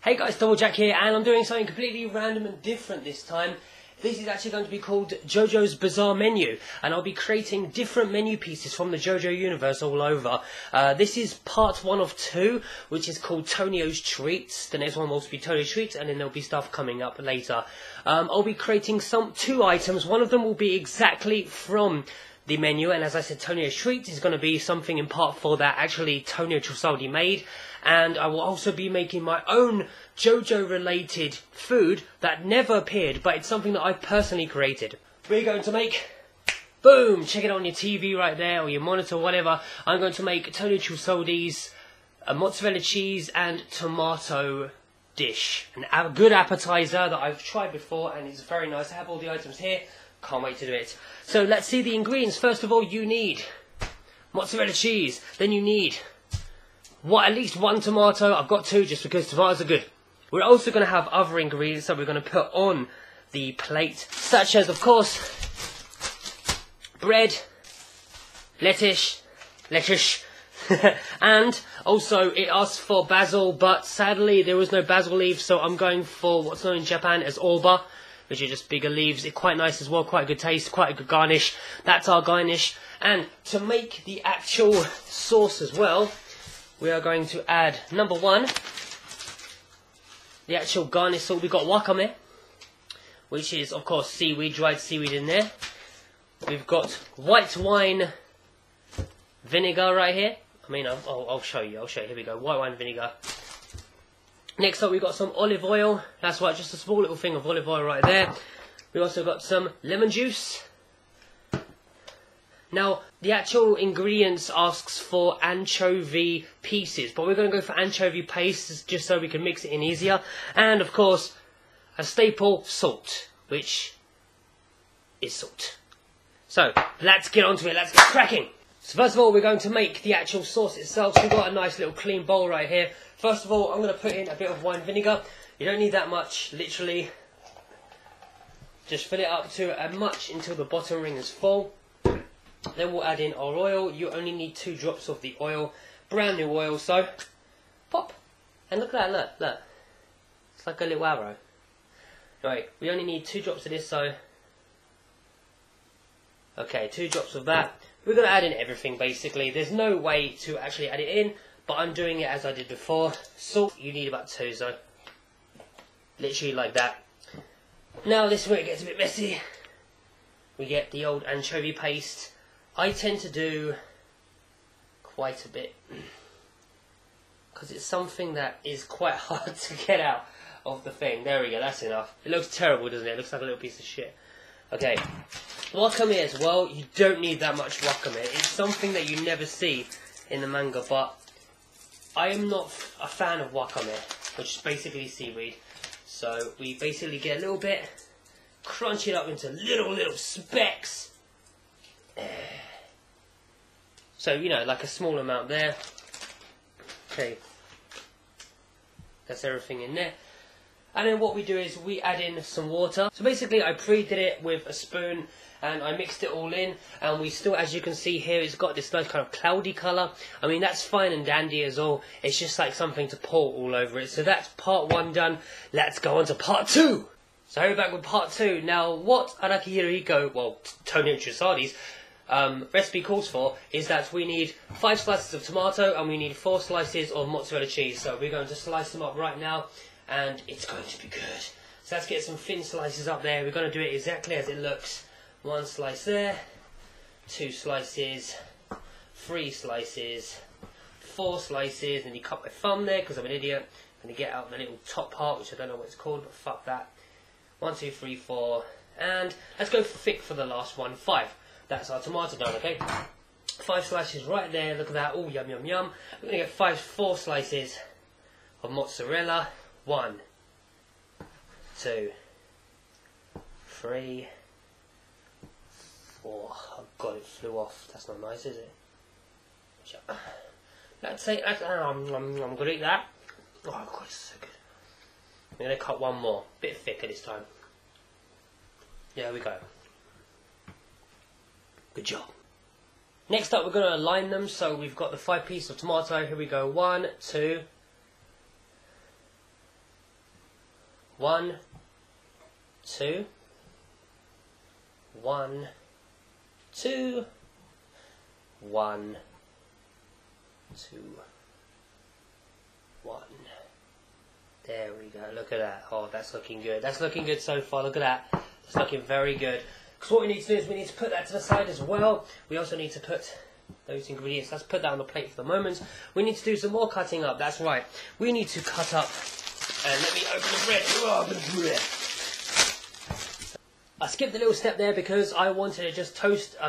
Hey guys, Double Jack here, and I'm doing something completely random and different this time. This is actually going to be called JoJo's Bizarre Menu, and I'll be creating different menu pieces from the JoJo universe all over. This is part 1 of 2, which is called Tonio's Treats. The next one will also be Tonio's Treats, and then there'll be stuff coming up later. I'll be creating two items. One of them will be exactly from the menu, and as I said, Tonio's Treats is going to be something in part 4 that actually Tonio Trusaldi made. And I will also be making my own JoJo related food that never appeared, but it's something that I personally created. We're going to make, boom, check it on your TV right there, or your monitor, whatever. I'm going to make Tonio Trusaldi's mozzarella cheese and tomato dish. A good appetizer that I've tried before, and it's very nice. I have all the items here. Can't wait to do it. So let's see the ingredients. First of all, you need mozzarella cheese. Then you need at least 1 tomato. I've got 2 just because tomatoes are good. We're also going to have other ingredients that we're going to put on the plate, such as, of course, bread, lettuce, and also it asks for basil, but sadly there was no basil leaves, so I'm going for what's known in Japan as oba, which are just bigger leaves. It's quite nice as well, quite a good taste, quite a good garnish. That's our garnish. And to make the actual sauce as well, we are going to add, number 1, the actual garnish salt. We've got wakame, which is, of course, seaweed, dried seaweed in there. We've got white wine vinegar right here. I mean, I'll show you. Here we go, white wine vinegar. Next up, we've got some olive oil. That's right, just a small little thing of olive oil right there. We also got some lemon juice. Now, the actual ingredients asks for anchovy pieces, but we're going to go for anchovy paste just so we can mix it in easier. And, of course, a staple, salt, which is salt. So, let's get onto it. Let's get cracking. So, first of all, we're going to make the actual sauce itself. So, we've got a nice little clean bowl right here. First of all, I'm going to put in a bit of wine vinegar. You don't need that much, literally. Just fill it up to much until the bottom ring is full. Then we'll add in our oil. You only need 2 drops of the oil, brand new oil, so pop. And look at that, look. It's like a little arrow. Right, we only need 2 drops of this, so okay, 2 drops of that. We're going to add in everything basically. There's no way to actually add it in, but I'm doing it as I did before. Salt, you need about 2, so literally like that. Now this is where it gets a bit messy. We get the old anchovy paste. I tend to do quite a bit because it's something that is quite hard to get out of the thing. There we go, that's enough. It looks terrible, doesn't it? It looks like a little piece of shit. Okay, wakame as well. You don't need that much wakame. It's something that you never see in the manga, but I am not a fan of wakame, which is basically seaweed. So we basically get a little bit, crunch it up into little specks. So, you know, like a small amount there. Okay. That's everything in there. And then what we do is we add in some water. So basically I pre-did it with a spoon and I mixed it all in. And we still, as you can see here, it's got this nice kind of cloudy colour. I mean, that's fine and dandy as all. It's just like something to pour all over it. So that's part 1 done. Let's go on to part 2. So we're back with part 2. Now, what Araki Hirohiko, well, Tonio Trusaldi's recipe calls for is that we need 5 slices of tomato and we need 4 slices of mozzarella cheese. So we're going to slice them up right now and it's going to be good. So let's get some thin slices up there. We're going to do it exactly as it looks. 1 slice there, 2 slices, 3 slices, 4 slices, and you cut my thumb there because I'm an idiot. I'm going to get out the little top part, which I don't know what it's called, but fuck that. 1, 2, 3, 4, and let's go thick for the last one, 5. That's our tomato done, okay? 5 slices right there, look at that, oh yum yum yum. We're going to get 4 slices of mozzarella. 1, 2, 3, 4. Oh god, it flew off. That's not nice, is it? Let's say, I'm going to eat that. Oh god, it's so good. I'm going to cut 1 more, bit thicker this time. There we go. Good job. Next up, we're going to align them. So we've got the 5 pieces of tomato. Here we go. 1, 2, 1, 2, 1, 2, 1, 2, 1. There we go, look at that. Oh, that's looking good. That's looking good so far, look at that. It's looking very good. Because what we need to do is we need to put that to the side as well. We also need to put those ingredients. Let's put that on the plate for the moment. We need to do some more cutting up, that's right. We need to cut up, and let me open the bread. Oh, the bread. I skipped a little step there because I wanted to just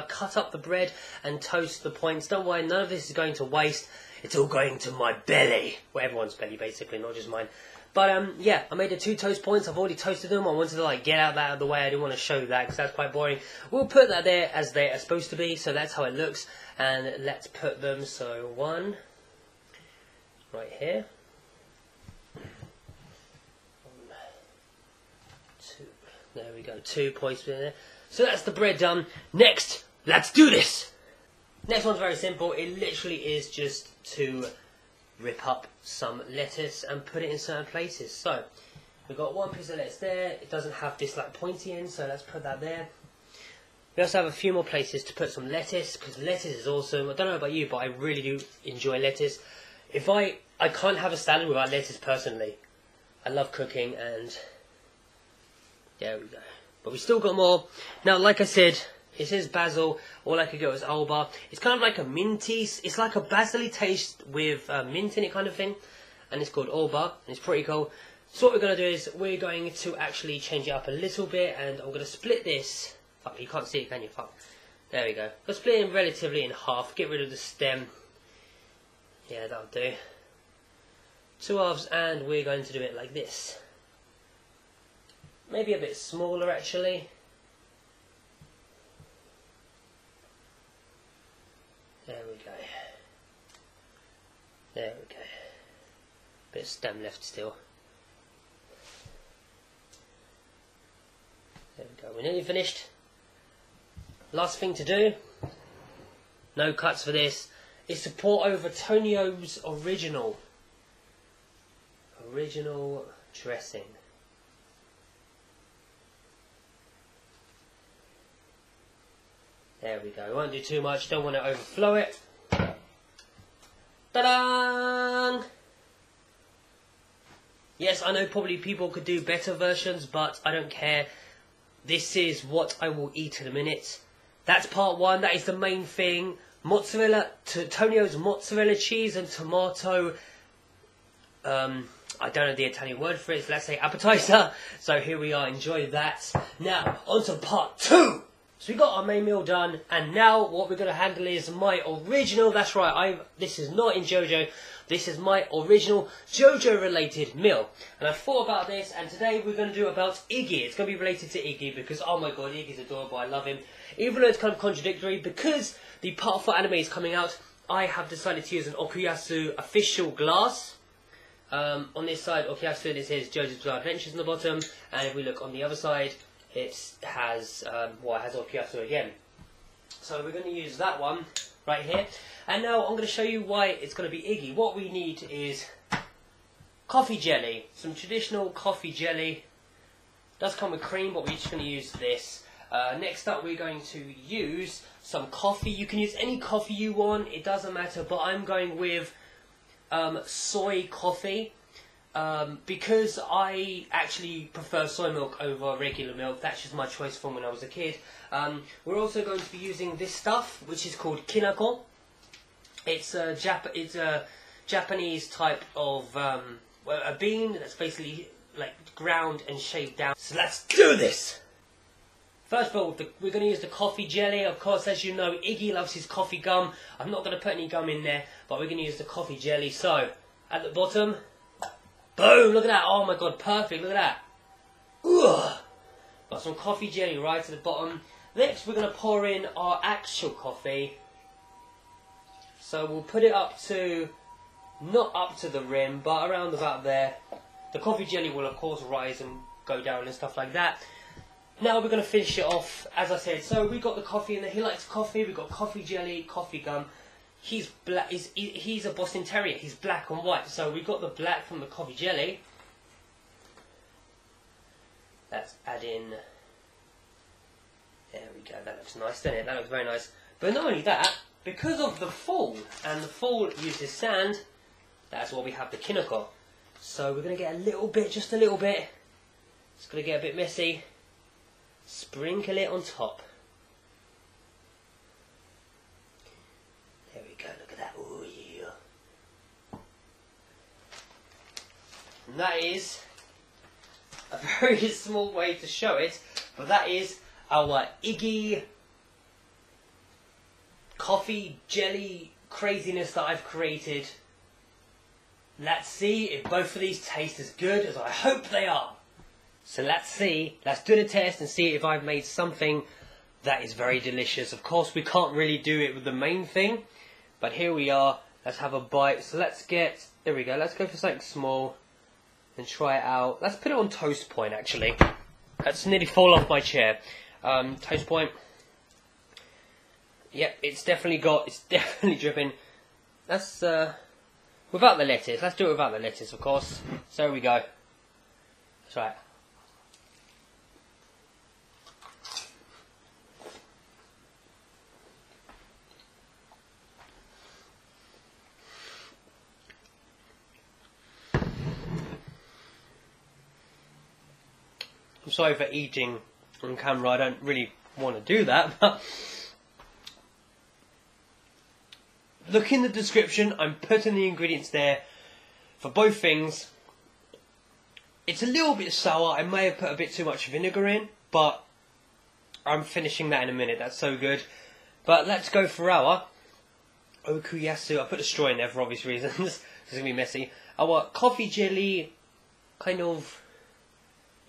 cut up the bread and toast the points. Don't worry, none of this is going to waste. It's all going to my belly. Well, everyone's belly basically, not just mine. But yeah, I made the 2 toast points. I've already toasted them. I wanted to like get that out of the way. I didn't want to show that because that's quite boring. We'll put that there as they are supposed to be. So that's how it looks. And let's put them. So 1 right here. 1, 2. There we go. 2 points in there. So that's the bread done. Next, let's do this. Next one's very simple. It literally is just to rip up some lettuce and put it in certain places. So we've got 1 piece of lettuce there. It doesn't have this like pointy end, so let's put that there. We also have a few more places to put some lettuce because lettuce is awesome. I don't know about you, but I really do enjoy lettuce. I can't have a salad without lettuce personally. I love cooking, and there we go. But we still got more. Now, like I said, it says basil. All I could go is alba. It's kind of like a minty. It's like a basil taste with mint in it, kind of thing. And it's called alba. And it's pretty cool. So what we're going to do is we're going to actually change it up a little bit, and I'm going to split this. Fuck, you can't see it, can you? Fuck. There we go. We'll split it relatively in half. Get rid of the stem. Yeah, that'll do. 2 halves, and we're going to do it like this. Maybe a bit smaller, actually. There we go. There we go. Bit of stem left still. There we go. We're nearly finished. Last thing to do, no cuts for this, is to pour over Tonio's original dressing. There we go. We won't do too much. Don't want to overflow it. Ta-da! Yes, I know probably people could do better versions, but I don't care. This is what I will eat in a minute. That's part 1. That is the main thing. Tonio's mozzarella cheese and tomato. I don't know the Italian word for it, so let's say appetizer. So here we are. Enjoy that. Now, on to part 2. So we got our main meal done, and now what we're going to handle is my original, that's right, this is not in JoJo, this is my original JoJo related meal. And I thought about this, and today we're going to do about Iggy. It's going to be related to Iggy because, oh my god, Iggy's adorable, I love him. Even though it's kind of contradictory, because the Part 4 anime is coming out, I have decided to use an Okuyasu official glass. On this side, Okuyasu, it says JoJo's Bizarre Adventures on the bottom, and if we look on the other side, it has Okuyasu again. So we're going to use that one right here. And now I'm going to show you why it's going to be Iggy. What we need is coffee jelly. Some traditional coffee jelly. It does come with cream, but we're just going to use this. Next up we're going to use some coffee. You can use any coffee you want. It doesn't matter. But I'm going with soy coffee. Because I actually prefer soy milk over regular milk. That's just my choice from when I was a kid. We're also going to be using this stuff, which is called Kinako. It's a Japanese type of a bean that's basically like ground and shaved down. So let's do this! First of all, we're going to use the coffee jelly. Of course, as you know, Iggy loves his coffee gum. I'm not going to put any gum in there, but we're going to use the coffee jelly. So, at the bottom, boom, look at that. Oh my god, perfect, look at that. Ugh. Got some coffee jelly right at the bottom. Next, we're going to pour in our actual coffee. So we'll put it up to, not up to the rim, but around about there. The coffee jelly will of course rise and go down and stuff like that. Now we're going to finish it off, as I said. So we got the coffee in there. He likes coffee. We've got coffee jelly, coffee gum. He's black. He's a Boston Terrier. He's black and white. So we got the black from the coffee jelly. let's add in, there we go, that looks nice, doesn't it? That looks very nice. But not only that, because of the fall, and the fall uses sand, that's why we have the Kinako. So we're going to get a little bit, just a little bit, it's going to get a bit messy, sprinkle it on top. There we go, look at that, oh yeah. And that is a very small way to show it, but that is our Iggy coffee jelly craziness that I've created. Let's see if both of these taste as good as I hope they are. So let's see, let's do the test and see if I've made something that is very delicious. Of course we can't really do it with the main thing, but here we are, let's have a bite. So let's get, there we go, let's go for something small and try it out. Let's put it on toast point actually. That's nearly fall off my chair. Toast point. Yep, it's definitely dripping. That's without the lettuce. Let's do it without the lettuce, of course. So here we go. That's right. I'm sorry for eating on camera. I don't really want to do that, but look in the description. I'm putting the ingredients there for both things. It's a little bit sour. I may have put a bit too much vinegar in, but I'm finishing that in a minute. That's so good. But let's go for our okuyasu. I put a straw in there for obvious reasons. It's going to be messy. Our coffee jelly kind of,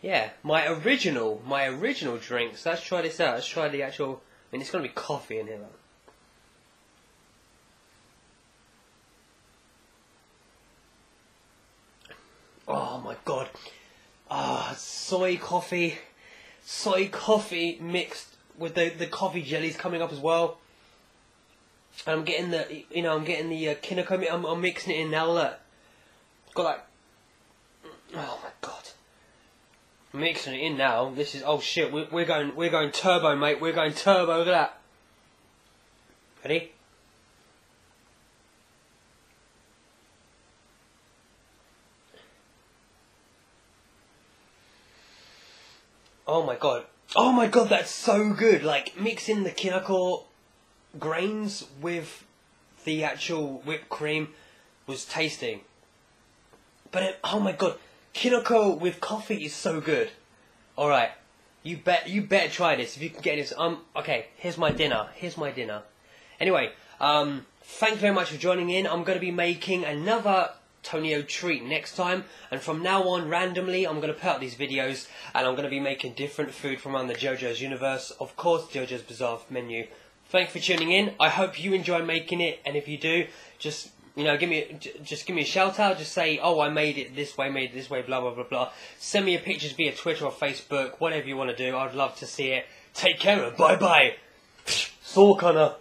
yeah, my original drinks. Let's try this out. Let's try the actual, I mean, it's going to be coffee in here though. Oh my god. Soy coffee mixed with the coffee jellies coming up as well. And I'm getting the, I'm getting the Kinako. I'm mixing it in now. Look, got like, oh my god. I'm mixing it in now. This is, oh shit. We're going turbo, mate. We're going turbo. Look at that. Ready? Oh my god. Oh my god, that's so good. Like, mixing the Kinako grains with the actual whipped cream was tasty. But oh my god, Kinako with coffee is so good. Alright, you better try this if you can get this. Okay, here's my dinner. Anyway, thank you very much for joining in. I'm going to be making another Tonio treat next time, and from now on randomly I'm going to put out these videos and I'm going to be making different food from around the JoJo's universe, of course JoJo's Bizarre Menu. Thanks for tuning in. I hope you enjoy making it, and if you do, just give me a shout out. Just say, oh, I made it this way, blah blah blah blah. Send me your pictures via Twitter or Facebook, whatever you want to do. I'd love to see it. Take care and bye bye. So kinda.